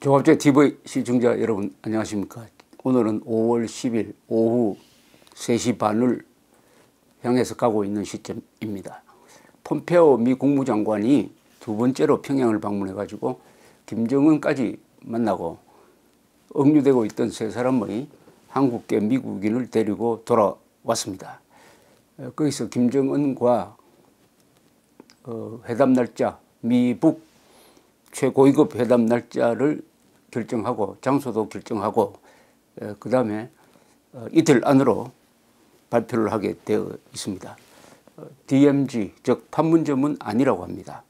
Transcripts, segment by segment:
종합적 TV 시청자 여러분 안녕하십니까. 오늘은 5월 10일 오후 3시 반을 향해서 가고 있는 시점입니다. 폼페오 미 국무장관이 두 번째로 평양을 방문해 가지고 김정은까지 만나고 억류되고 있던 세 사람의 한국계 미국인을 데리고 돌아왔습니다. 거기서 김정은과 회담 날짜, 미북 최고위급 회담 날짜를 결정하고 장소도 결정하고 그 다음에 이틀 안으로 발표를 하게 되어 있습니다. DMZ 즉 판문점은 아니라고 합니다.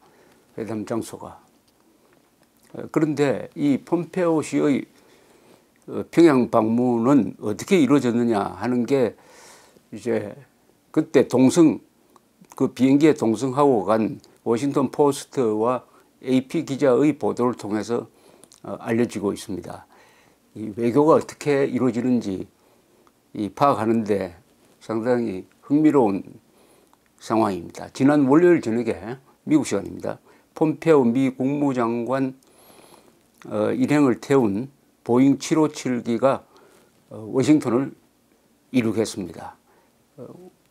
회담 장소가. 그런데 이 폼페오 씨의 평양 방문은 어떻게 이루어졌느냐 하는 게 이제 그때 그 비행기에 동승하고 간 워싱턴 포스트와 AP 기자의 보도를 통해서 알려지고 있습니다. 이 외교가 어떻게 이루어지는지 파악하는데 상당히 흥미로운 상황입니다. 지난 월요일 저녁에 미국 시간입니다. 폼페오 미 국무장관 일행을 태운 보잉 757기가 워싱턴을 이륙했습니다.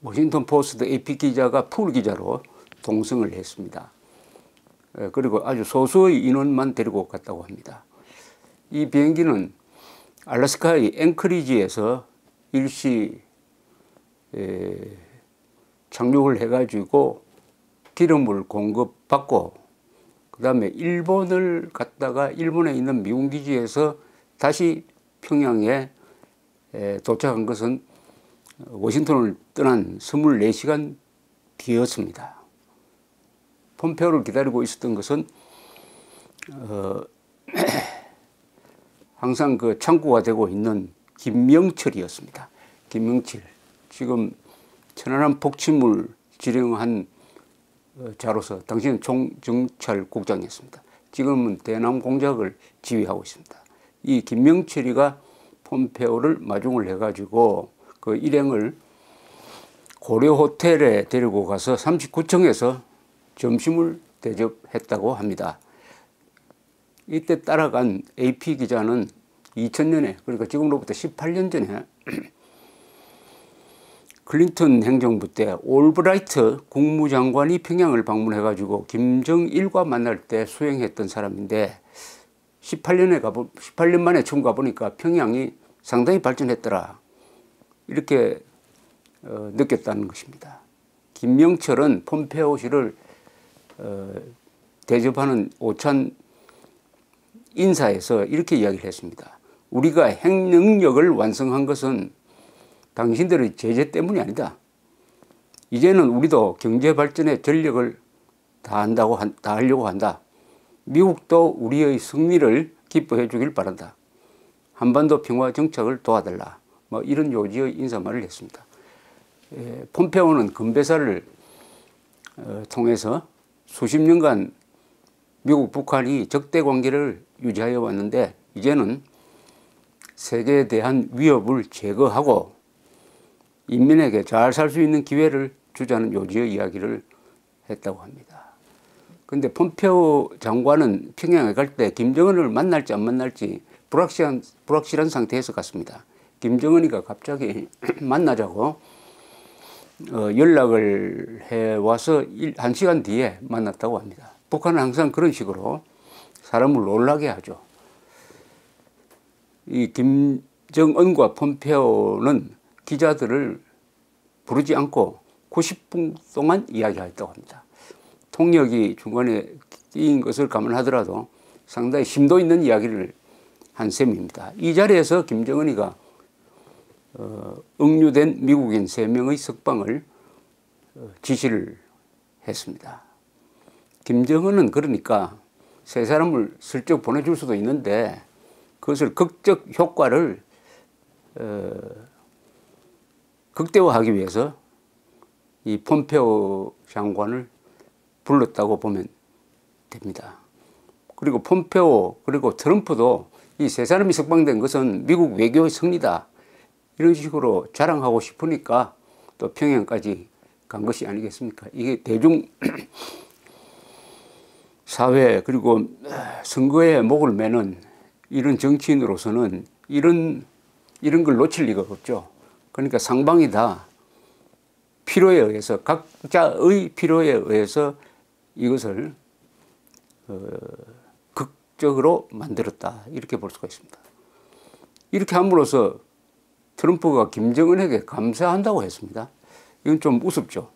워싱턴 포스트 AP 기자가 풀 기자로 동승을 했습니다. 그리고 아주 소수의 인원만 데리고 갔다고 합니다. 이 비행기는 알래스카의 앵커리지에서 일시 착륙을 해가지고 기름을 공급받고 그 다음에 일본을 갔다가 일본에 있는 미군 기지에서 다시 평양에 도착한 것은 워싱턴을 떠난 24시간 뒤였습니다. 폼페오를 기다리고 있었던 것은 항상 그 창구가 되고 있는 김명철이었습니다. 김명철 지금 천안함 폭침을 지령한 자로서 당시는 총정찰국장이었습니다. 지금은 대남 공작을 지휘하고 있습니다. 이 김명철이가 폼페오를 마중을 해가지고 그 일행을 고려 호텔에 데리고 가서 39층에서 점심을 대접했다고 합니다. 이때 따라간 AP 기자는 2000년에 그러니까 지금으로부터 18년 전에 클린턴 행정부 때 올브라이트 국무장관이 평양을 방문해 가지고 김정일과 만날 때 수행했던 사람인데 18년 만에 처음 가보니까 평양이 상당히 발전했더라 이렇게 느꼈다는 것입니다. 김명철은 폼페오 씨를 대접하는 오찬 인사에서 이렇게 이야기를 했습니다. 우리가 핵 능력을 완성한 것은 당신들의 제재 때문이 아니다. 이제는 우리도 경제 발전에 전력을 다하려고 한다. 미국도 우리의 승리를 기뻐해 주길 바란다. 한반도 평화 정착을 도와달라. 뭐 이런 요지의 인사말을 했습니다. 폼페오는 건배사를 통해서 수십 년간 미국, 북한이 적대 관계를 유지하여 왔는데 이제는 세계에 대한 위협을 제거하고 인민에게 잘 살 수 있는 기회를 주자는 요지의 이야기를 했다고 합니다. 그런데 폼페오 장관은 평양에 갈 때 김정은을 만날지 안 만날지 불확실한 상태에서 갔습니다. 김정은이가 갑자기 만나자고 연락을 해와서 1시간 뒤에 만났다고 합니다. 북한은 항상 그런 식으로 사람을 놀라게 하죠. 이 김정은과 폼페오는 기자들을 부르지 않고 90분 동안 이야기했다고 합니다. 통역이 중간에 끼인 것을 감안하더라도 상당히 심도 있는 이야기를 한 셈입니다. 이 자리에서 김정은이가 억류된 미국인 3명의 석방을 지시를 했습니다. 김정은은 그러니까 세 사람을 슬쩍 보내줄 수도 있는데 그것을 극적 효과를 극대화하기 위해서 이 폼페오 장관을 불렀다고 보면 됩니다. 그리고 폼페오 그리고 트럼프도 이 세 사람이 석방된 것은 미국 외교의 승리다. 이런 식으로 자랑하고 싶으니까 또 평양까지 간 것이 아니겠습니까? 이게 대중 사회 그리고 선거에 목을 매는 이런 정치인으로서는 이런 걸 놓칠 리가 없죠. 그러니까 상방이 다 필요에 의해서, 각자의 필요에 의해서 이것을 극적으로 만들었다, 이렇게 볼 수가 있습니다. 이렇게 함으로써 트럼프가 김정은에게 감사한다고 했습니다. 이건 좀 우습죠.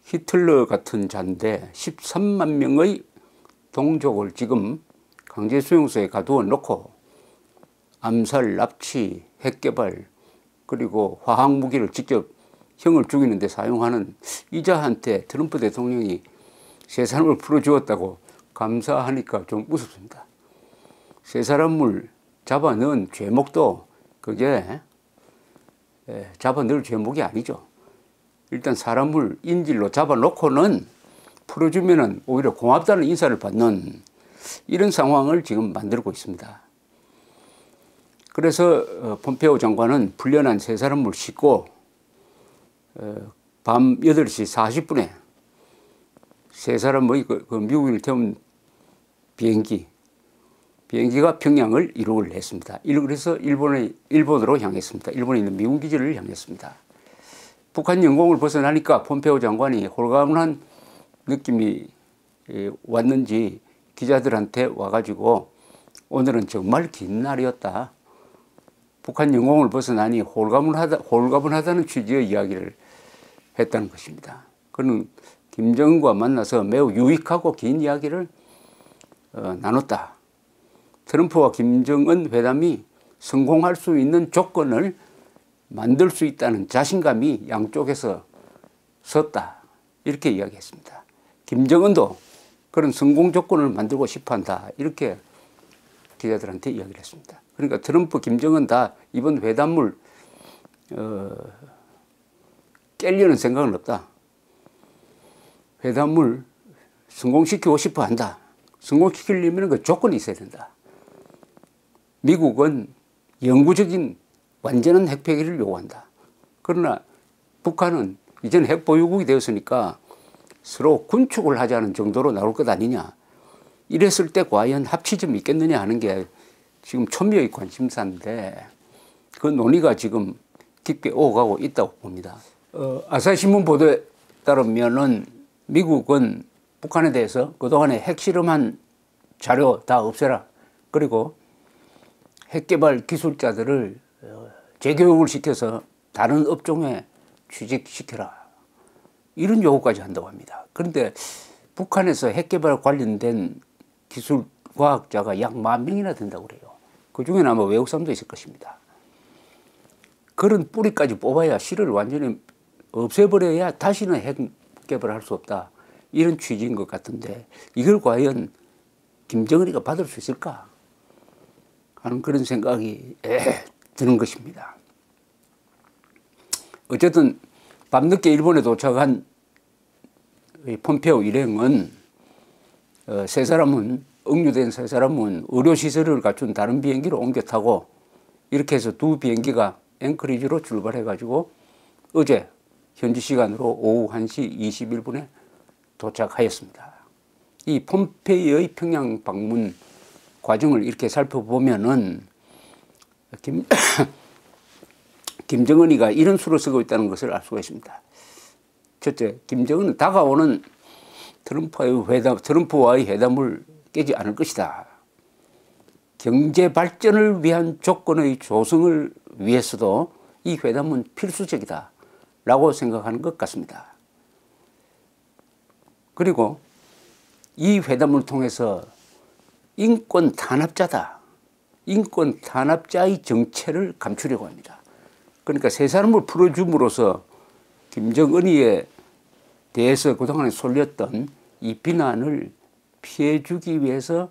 히틀러 같은 자인데 13만 명의 동족을 지금 강제 수용소에 가두어 놓고 암살, 납치, 핵개발, 그리고 화학무기를 직접 형을 죽이는 데 사용하는 이자한테 트럼프 대통령이 세 사람을 풀어주었다고 감사하니까 좀 우습습니다. 세 사람을 잡아넣은 죄목도 그게 잡아넣을 죄목이 아니죠. 일단 사람을 인질로 잡아놓고는 풀어주면은 오히려 고맙다는 인사를 받는 이런 상황을 지금 만들고 있습니다. 그래서 폼페오 장관은 풀려난 세 사람을 싣고 밤 8시 40분에 세 사람의 그 미국인을 태운 비행기가 평양을 이륙을 했습니다. 그래서 일본으로 향했습니다. 일본에 있는 미군 기지를 향했습니다. 북한 영공을 벗어나니까 폼페오 장관이 홀가분한 느낌이 왔는지 기자들한테 와가지고 오늘은 정말 긴 날이었다. 북한 영공을 벗어나니 홀가분하다는 취지의 이야기를 했다는 것입니다. 그는 김정은과 만나서 매우 유익하고 긴 이야기를 나눴다. 트럼프와 김정은 회담이 성공할 수 있는 조건을 만들 수 있다는 자신감이 양쪽에서 섰다, 이렇게 이야기했습니다. 김정은도 그런 성공 조건을 만들고 싶어한다, 이렇게 기자들한테 이야기를 했습니다. 그러니까 트럼프, 김정은 다 이번 회담을 깰려는 생각은 없다. 회담을 성공시키고 싶어 한다. 성공시키려면 그 조건이 있어야 된다. 미국은 영구적인 완전한 핵폐기를 요구한다. 그러나 북한은 이제는 핵보유국이 되었으니까 서로 군축을 하자는 정도로 나올 것 아니냐. 이랬을 때 과연 합치점이 있겠느냐 하는 게 지금 초미의 관심사인데 그 논의가 지금 깊게 오가고 있다고 봅니다. 아사히신문 보도에 따르면은 미국은 북한에 대해서 그동안에 핵실험한 자료 다 없애라. 그리고 핵개발 기술자들을 재교육을 시켜서 다른 업종에 취직시켜라. 이런 요구까지 한다고 합니다. 그런데 북한에서 핵개발 관련된 기술과학자가 약 10,000명이나 된다고 그래요. 그 중에는 아마 외국 사람도 있을 것입니다. 그런 뿌리까지 뽑아야 실을 완전히 없애버려야 다시는 핵개발을 할 수 없다. 이런 취지인 것 같은데 이걸 과연 김정은이가 받을 수 있을까 하는 그런 생각이 드는 것입니다. 어쨌든 밤늦게 일본에 도착한 폼페오 일행은 억류된 세 사람은 의료시설을 갖춘 다른 비행기로 옮겨 타고 이렇게 해서 두 비행기가 앵커리지로 출발해가지고 어제 현지 시간으로 오후 1시 21분에 도착하였습니다. 이 폼페이의 평양 방문 과정을 이렇게 살펴보면은 김정은이가 이런 수를 쓰고 있다는 것을 알 수가 있습니다. 첫째, 김정은은 다가오는 트럼프와의 회담을 깨지 않을 것이다. 경제 발전을 위한 조건의 조성을 위해서도 이 회담은 필수적이다 라고 생각하는 것 같습니다. 그리고 이 회담을 통해서 인권 탄압자다. 인권 탄압자의 정체를 감추려고 합니다. 그러니까 세 사람을 풀어줌으로써 김정은이에 대해서 그동안에 쏠렸던 이 비난을 피하기 위해서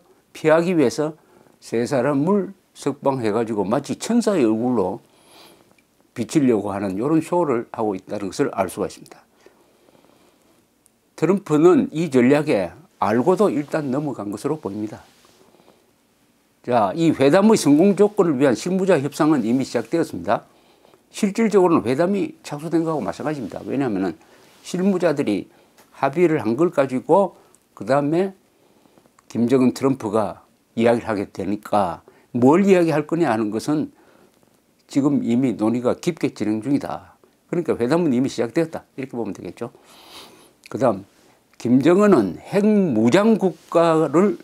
세 사람을 석방해가지고 마치 천사의 얼굴로 비치려고 하는 이런 쇼를 하고 있다는 것을 알 수가 있습니다. 트럼프는 이 전략에 알고도 일단 넘어간 것으로 보입니다. 자, 이 회담의 성공 조건을 위한 실무자 협상은 이미 시작되었습니다. 실질적으로는 회담이 착수된 것하고 마찬가지입니다. 왜냐하면 실무자들이 합의를 한 걸 가지고 그 다음에 김정은 트럼프가 이야기를 하게 되니까 뭘 이야기할 거냐 하는 것은 지금 이미 논의가 깊게 진행 중이다. 그러니까 회담은 이미 시작되었다. 이렇게 보면 되겠죠. 그 다음 김정은은 핵무장 국가를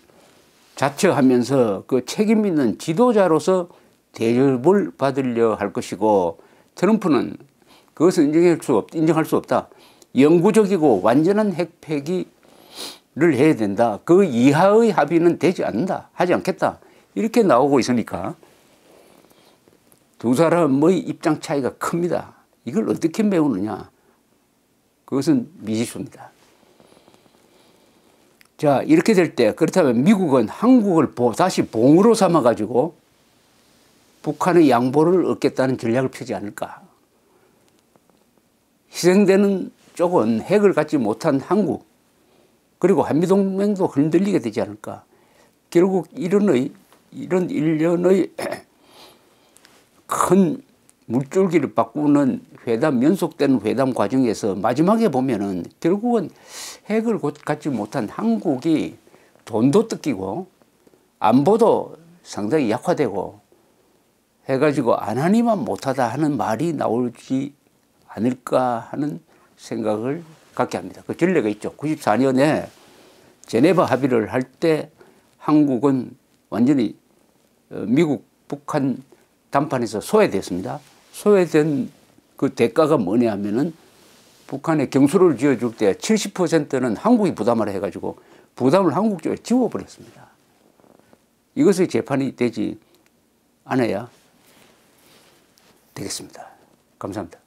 자처하면서 그 책임 있는 지도자로서 대접을 받으려 할 것이고, 트럼프는 그것을 인정할 수 없다. 영구적이고 완전한 핵 폐기를 해야 된다. 그 이하의 합의는 되지 않는다. 하지 않겠다. 이렇게 나오고 있으니까 두 사람의 입장 차이가 큽니다. 이걸 어떻게 메우느냐. 그것은 미지수입니다. 자, 이렇게 될 때 그렇다면 미국은 한국을 다시 봉으로 삼아가지고 북한의 양보를 얻겠다는 전략을 펴지 않을까. 희생되는 쪽은 핵을 갖지 못한 한국, 그리고 한미동맹도 흔들리게 되지 않을까. 결국 이런 일련의 큰 물줄기를 바꾸는 회담, 연속되는 회담 과정에서 마지막에 보면은 결국은 핵을 갖지 못한 한국이 돈도 뜯기고 안보도 상당히 약화되고 해가지고 안 하니만 못하다 하는 말이 나오지 않을까 하는 생각을 갖게 합니다. 그 전례가 있죠. 94년에 제네바 합의를 할 때 한국은 완전히 미국, 북한 담판에서 소외됐습니다. 소외된 그 대가가 뭐냐 하면은 북한에 경수로를 지어줄 때 70%는 한국이 부담을 해가지고 부담을 한국 쪽에 지워버렸습니다. 이것의 재판이 되지 않아야 되겠습니다. 감사합니다.